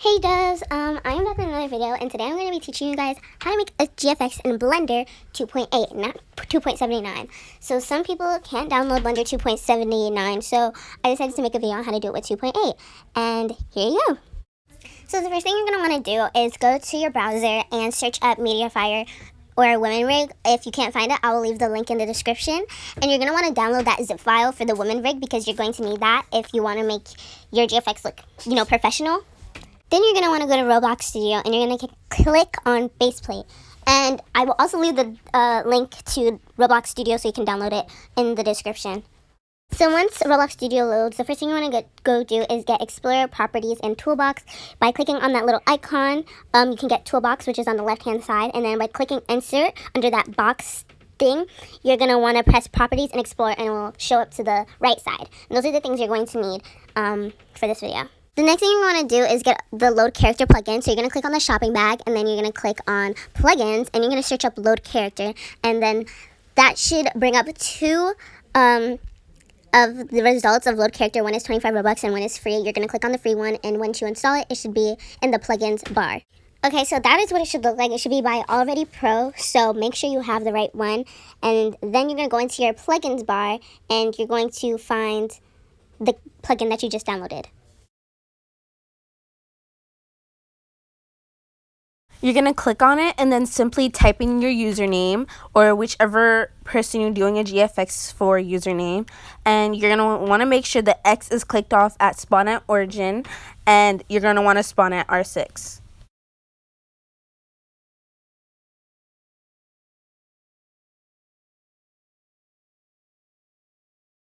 Hey doves, I am back with another video, and today I'm going to be teaching you guys how to make a GFX in Blender 2.8, not 2.79. So some people can't download Blender 2.79, so I decided to make a video on how to do it with 2.8, and here you go. So the first thing you're going to want to do is go to your browser and search up MediaFire or Women Rig. If you can't find it, I will leave the link in the description. And you're going to want to download that zip file for the Women Rig because you're going to need that if you want to make your GFX look, professional. Then you're going to want to go to Roblox Studio and you're going to click on Faceplate. And I will also leave the link to Roblox Studio so you can download it in the description. So once Roblox Studio loads, the first thing you want to go do is get Explorer Properties and Toolbox. By clicking on that little icon, you can get Toolbox, which is on the left-hand side. And then by clicking Insert under that box thing, you're going to want to press Properties and Explore, and it will show up to the right side. And those are the things you're going to need for this video. The next thing you want to do is get the Load Character plugin. So you're going to click on the shopping bag, and then you're going to click on Plugins, and you're going to search up Load Character. And then that should bring up two of the results of Load Character. One is 25 Robux and one is free. You're going to click on the free one, and once you install it, it should be in the Plugins bar. Okay, so that is what it should look like. It should be by Already Pro, so make sure you have the right one. And then you're going to go into your Plugins bar, and you're going to find the plugin that you just downloaded. You're going to click on it and then simply type in your username or whichever person you're doing a GFX for username. And you're going to want to make sure the X is clicked off at spawn at origin, and you're going to want to spawn at R6.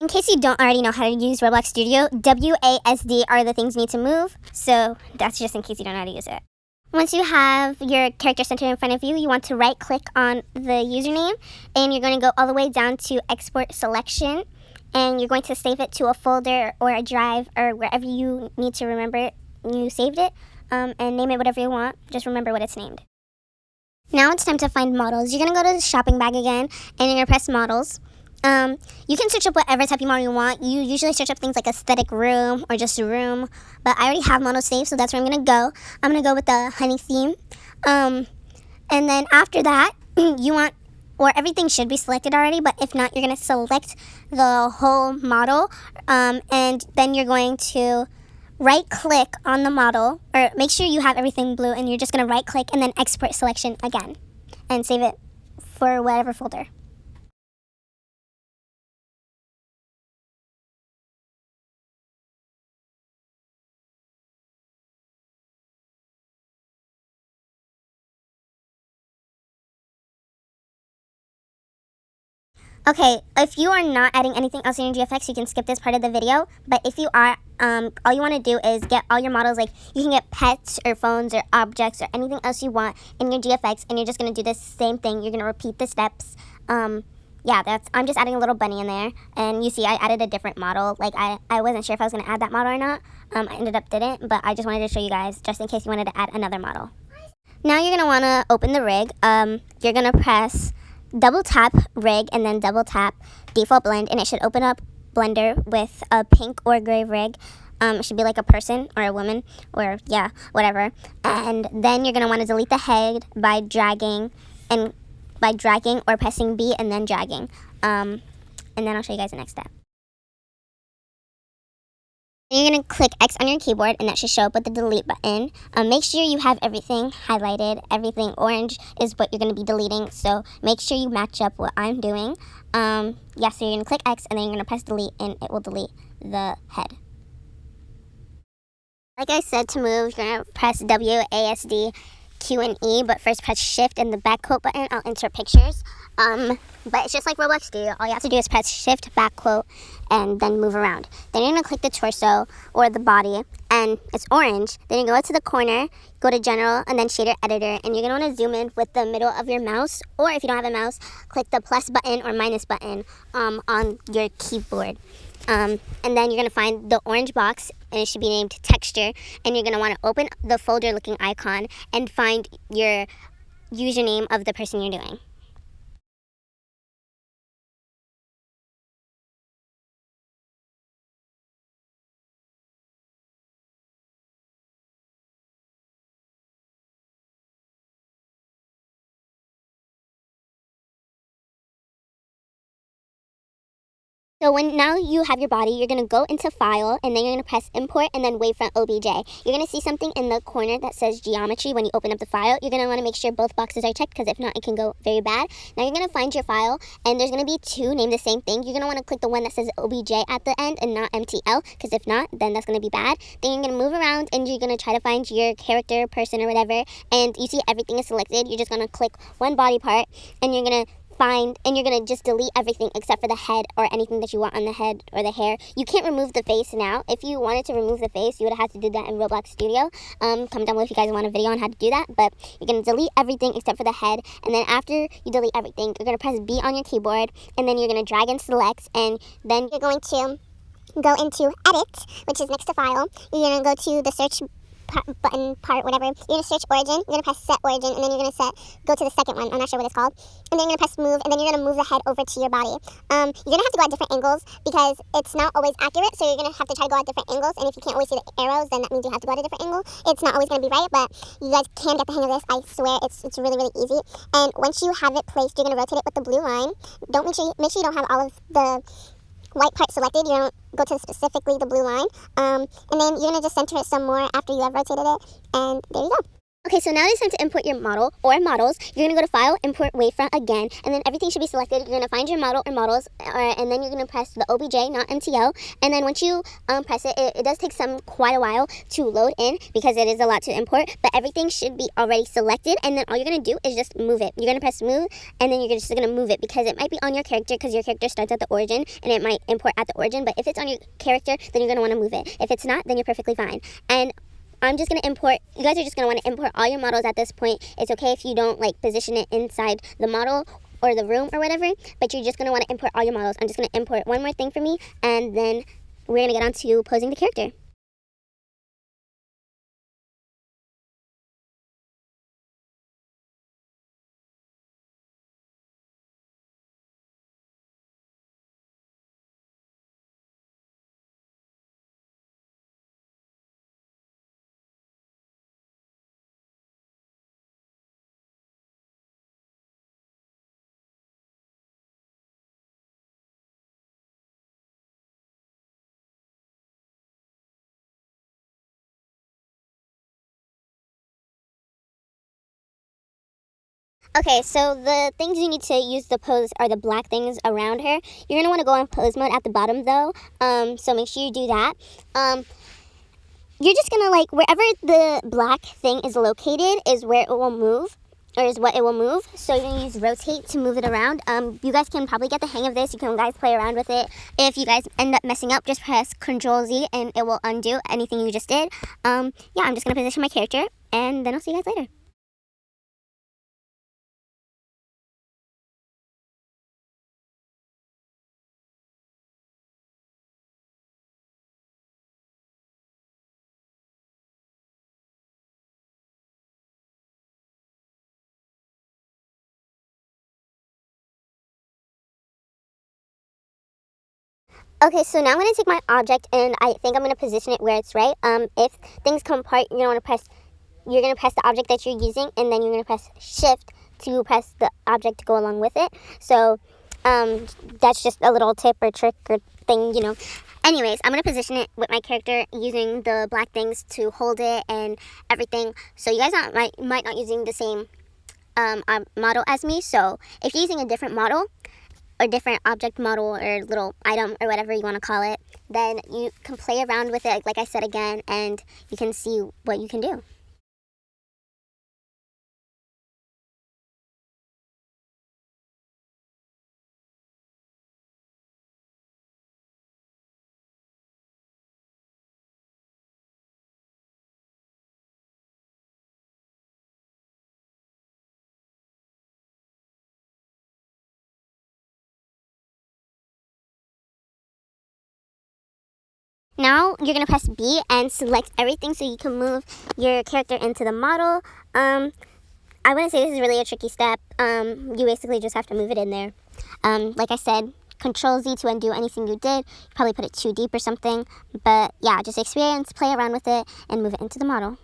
In case you don't already know how to use Roblox Studio, WASD are the things you need to move. So that's just in case you don't know how to use it. Once you have your character center in front of you, you want to right click on the username, and you're going to go all the way down to export selection, and you're going to save it to a folder or a drive or wherever you need to remember you saved it, and name it whatever you want. Just remember what it's named. Now it's time to find models. You're going to go to the shopping bag again, and you're going to press models. You can search up whatever type of model you want. You usually search up things like aesthetic room or just a room, but I already have models saved, so that's where I'm going to go. I'm going to go with the honey theme. And then after that, everything should be selected already, but if not, you're going to select the whole model, and then you're going to right click on the model, or make sure you have everything blue, and you're just going to right click and then export selection again and save it for whatever folder. Okay, if you are not adding anything else in your GFX, you can skip this part of the video. But if you are, all you want to do is get all your models. Like, you can get pets or phones or objects or anything else you want in your GFX, and you're just going to do the same thing. You're going to repeat the steps. Yeah, I'm just adding a little bunny in there. And you see, I added a different model. Like, I wasn't sure if I was going to add that model or not. I ended up didn't, but I just wanted to show you guys, just in case you wanted to add another model. Now you're going to want to open the rig. You're going to press double tap rig and then double tap default blend, and it should open up Blender with a pink or gray rig. It should be like a person or a woman or yeah, whatever. And then you're gonna want to delete the head by dragging or pressing B and then dragging. And then I'll show you guys the next step. You're going to click X on your keyboard, and that should show up with the delete button. Make sure you have everything highlighted. Everything orange is what you're going to be deleting, so make sure you match up what I'm doing. So you're going to click X, and then you're going to press delete, and it will delete the head. Like I said, to move, you're going to press WASD, Q and E, but first press Shift and the back quote button. I'll insert pictures. But it's just like Roblox Studio. All you have to do is press Shift, back quote, and then move around. Then you're going to click the torso or the body, and it's orange. Then you go to the corner, go to General, and then Shader Editor, and you're going to want to zoom in with the middle of your mouse, or if you don't have a mouse, click the plus button or minus button on your keyboard. And then you're going to find the orange box, and it should be named Texture, and you're going to want to open the folder looking icon and find your username of the person you're doing. So now you have your body, you're going to go into File, and then you're going to press Import, and then Wavefront OBJ. You're going to see something in the corner that says Geometry when you open up the file. You're going to want to make sure both boxes are checked, because if not, it can go very bad. Now you're going to find your file, and there's going to be two named the same thing. You're going to want to click the one that says OBJ at the end and not MTL, because if not, then that's going to be bad. Then you're going to move around, and you're going to try to find your character, person, or whatever, and you see everything is selected. You're just going to click one body part, and you're going to you're going to just delete everything except for the head or anything that you want on the head or the hair. You can't remove the face now. If you wanted to remove the face, you would have had to do that in Roblox Studio. Comment down below if you guys want a video on how to do that. But you're going to delete everything except for the head. And then after you delete everything, you're going to press B on your keyboard. And then you're going to drag and select. And then you're going to go into Edit, which is next to File. You're going to go to the search button part, whatever. You're going to search Origin. You're going to press Set Origin, and then you're going to go to the second one. I'm not sure what it's called. And then you're going to press Move, and then you're going to move the head over to your body. You're going to have to go at different angles because it's not always accurate, so you're going to have to try to go at different angles, and if you can't always see the arrows, then that means you have to go at a different angle. It's not always going to be right, but you guys can get the hang of this. I swear, it's really, really easy. And once you have it placed, you're going to rotate it with the blue line. Make sure you don't have all of the white part selected. You don't go to specifically the blue line. And then you're going to just center it some more after you have rotated it. And there you go. Okay, so now it's time to import your model or models. You're going to go to File, Import Wavefront again, and then everything should be selected. You're going to find your model or models, and then you're going to press the OBJ, not MTL. And then once you press it, it does take quite a while to load in because it is a lot to import, but everything should be already selected, and then all you're going to do is just move it. You're going to press Move, and then you're just going to move it because it might be on your character because your character starts at the origin, and it might import at the origin, but if it's on your character, then you're going to want to move it. If it's not, then you're perfectly fine. And I'm just going to import, you guys are just going to want to import all your models at this point. It's okay if you don't position it inside the model or the room or whatever, but you're just going to want to import all your models. I'm just going to import one more thing for me, and then we're going to get on to posing the character. Okay, so the things you need to use the pose are the black things around her. You're going to want to go on pose mode at the bottom though, so make sure you do that. You're just going to wherever the black thing is located is where it will move, or is what it will move. So you're going to use rotate to move it around. You guys can probably get the hang of this. You can guys play around with it. If you guys end up messing up, just press Control-Z and it will undo anything you just did. Yeah, I'm just going to position my character, and then I'll see you guys later. Okay, so now I'm going to take my object, and I think I'm going to position it where it's right. If things come apart, you're going to press the object that you're using, and then you're going to press Shift to press the object to go along with it. So that's just a little tip or trick or thing, Anyways, I'm going to position it with my character using the black things to hold it and everything. So you guys might not using the same model as me. So if you're using a different model, or different object model or little item or whatever you want to call it, then you can play around with it, like I said again, and you can see what you can do. Now you're going to press B and select everything so you can move your character into the model. I wouldn't say this is really a tricky step. You basically just have to move it in there. Like I said, Control-Z to undo anything you did. Probably put it too deep or something. But yeah, just experience, play around with it, and move it into the model.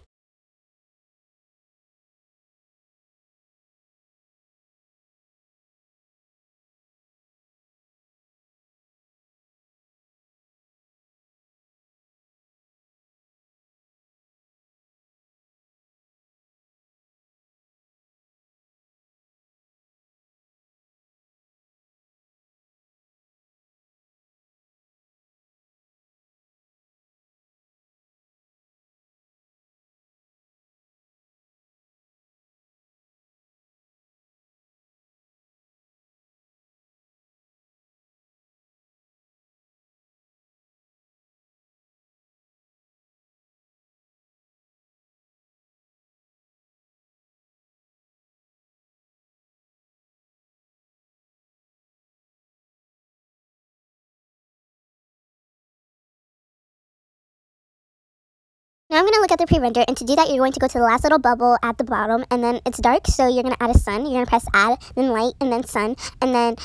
I'm going to look at the pre-render, and to do that, you're going to go to the last little bubble at the bottom, and then it's dark, so you're going to add a sun. You're going to press add, then light, and then sun, and then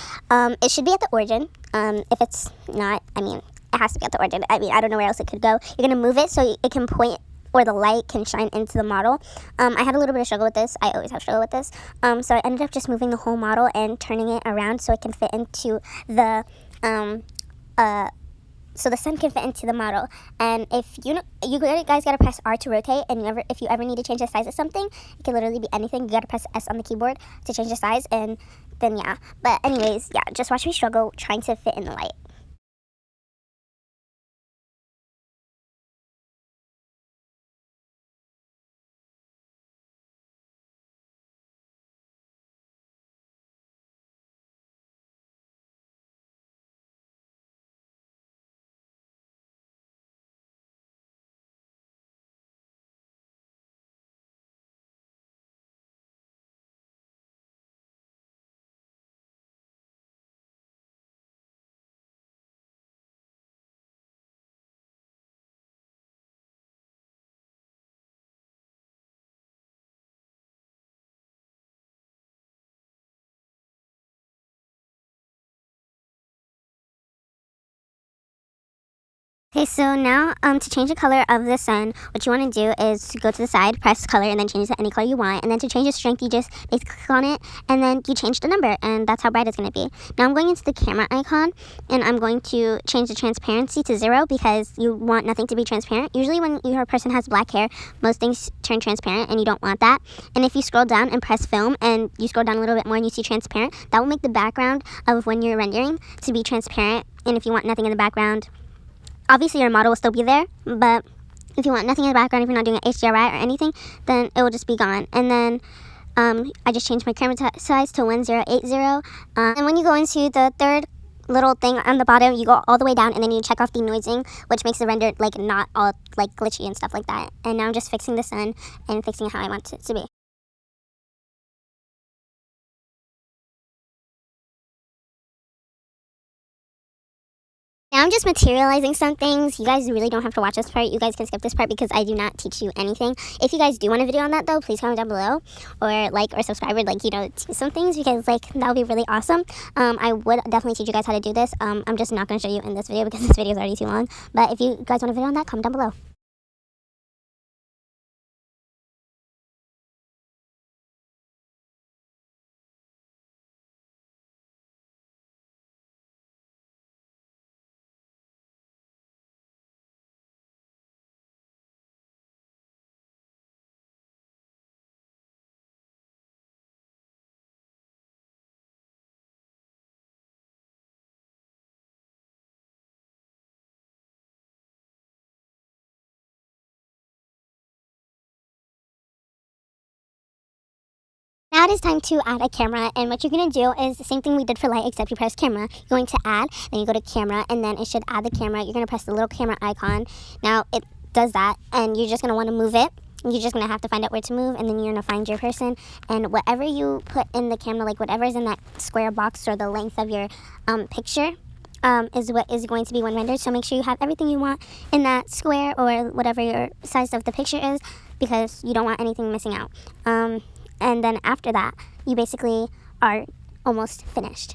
it should be at the origin. If it's not, I mean, it has to be at the origin. I mean, I don't know where else it could go. You're going to move it so it can point, or the light can shine into the model. I had a little bit of struggle with this. I always have struggle with this. So I ended up just moving the whole model and turning it around so it can fit into the, so the sun can fit into the model. And if you guys gotta press R to rotate, and if you ever need to change the size of something, it can literally be anything. You gotta press S on the keyboard to change the size, and then yeah. But anyways, yeah, just watch me struggle trying to fit in the light. Okay, so now to change the color of the sun, what you want to do is to go to the side, press color, and then change it to any color you want. And then to change the strength, you just basically click on it, and then you change the number, and that's how bright it's going to be. Now I'm going into the camera icon, and I'm going to change the transparency to 0 because you want nothing to be transparent. Usually when your person has black hair, most things turn transparent, and you don't want that. And if you scroll down and press film, and you scroll down a little bit more and you see transparent, that will make the background of when you're rendering to be transparent. And if you want nothing in the background, obviously your model will still be there, but if you want nothing in the background, if you're not doing an HDRI or anything, then it will just be gone. And then I just changed my camera size to 1080. And when you go into the third little thing on the bottom, you go all the way down, and then you check off denoising, which makes the render like not all like glitchy and stuff like that. And now I'm just fixing the sun and fixing it how I want it to be. Now I'm just materializing some things. You guys really don't have to watch this part. You guys can skip this part because I do not teach you anything. If you guys do want a video on that though, please comment down below, or like or subscribe, or like, you know, do some things, because like that would be really awesome. I would definitely teach you guys how to do this. I'm just not going to show you in this video because this video is already too long. But if you guys want a video on that, comment down below. Now it is time to add a camera, and what you're going to do is the same thing we did for light, except you press camera. You're going to add, then you go to camera, and then it should add the camera. You're going to press the little camera icon. Now it does that, and you're just going to want to move it. You're just going to have to find out where to move, and then you're going to find your person. And whatever you put in the camera, like whatever is in that square box or the length of your picture, is what is going to be when rendered. So make sure you have everything you want in that square or whatever your size of the picture is, because you don't want anything missing out. And then after that, you basically are almost finished.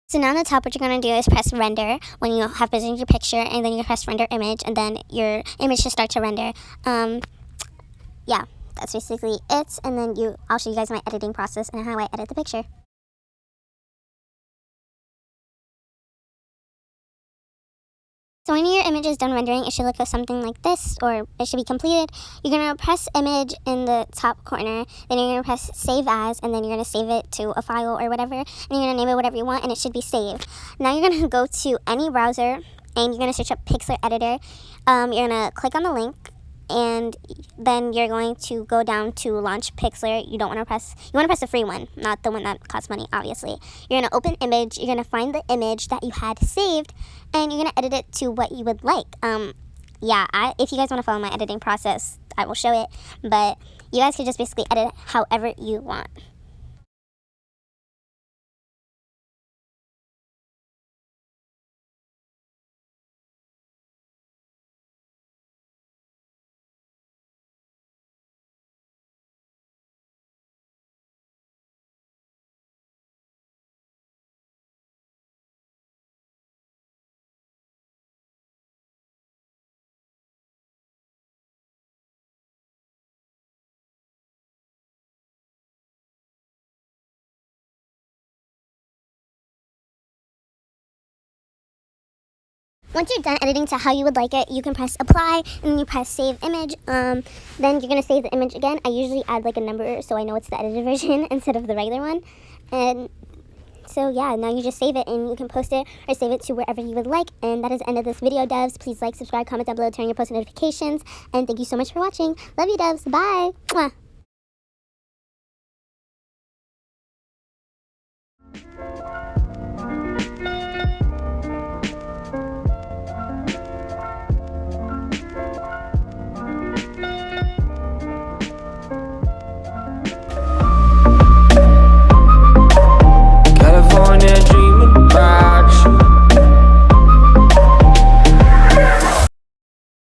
So now on the top, what you're going to do is press render when you have positioned your picture, and then you press render image, and then your image should start to render. Yeah, that's basically it. And then I'll show you guys my editing process and how I edit the picture. So when your image is done rendering, it should look something like this, or it should be completed. You're going to press image in the top corner, then you're going to press save as, and then you're going to save it to a file or whatever, and you're going to name it whatever you want, and it should be saved. Now you're going to go to any browser, and you're going to search up Pixlr Editor. You're going to click on the link, and then you're going to go down to launch Pixlr. You want to press the free one, not the one that costs money, obviously. You're going to open image, you're going to find the image that you had saved, and you're going to edit it to what you would like. If you guys want to follow my editing process, I will show it, but you guys can just basically edit it however you want. Once you're done editing to how you would like it, you can press apply, and then you press save image. Then you're going to save the image again. I usually add like a number so I know it's the edited version instead of the regular one. And so yeah, now you just save it and you can post it or save it to wherever you would like. And that is the end of this video, doves. Please like, subscribe, comment down below, turn on your post notifications. And thank you so much for watching. Love you, doves. Bye. Mwah.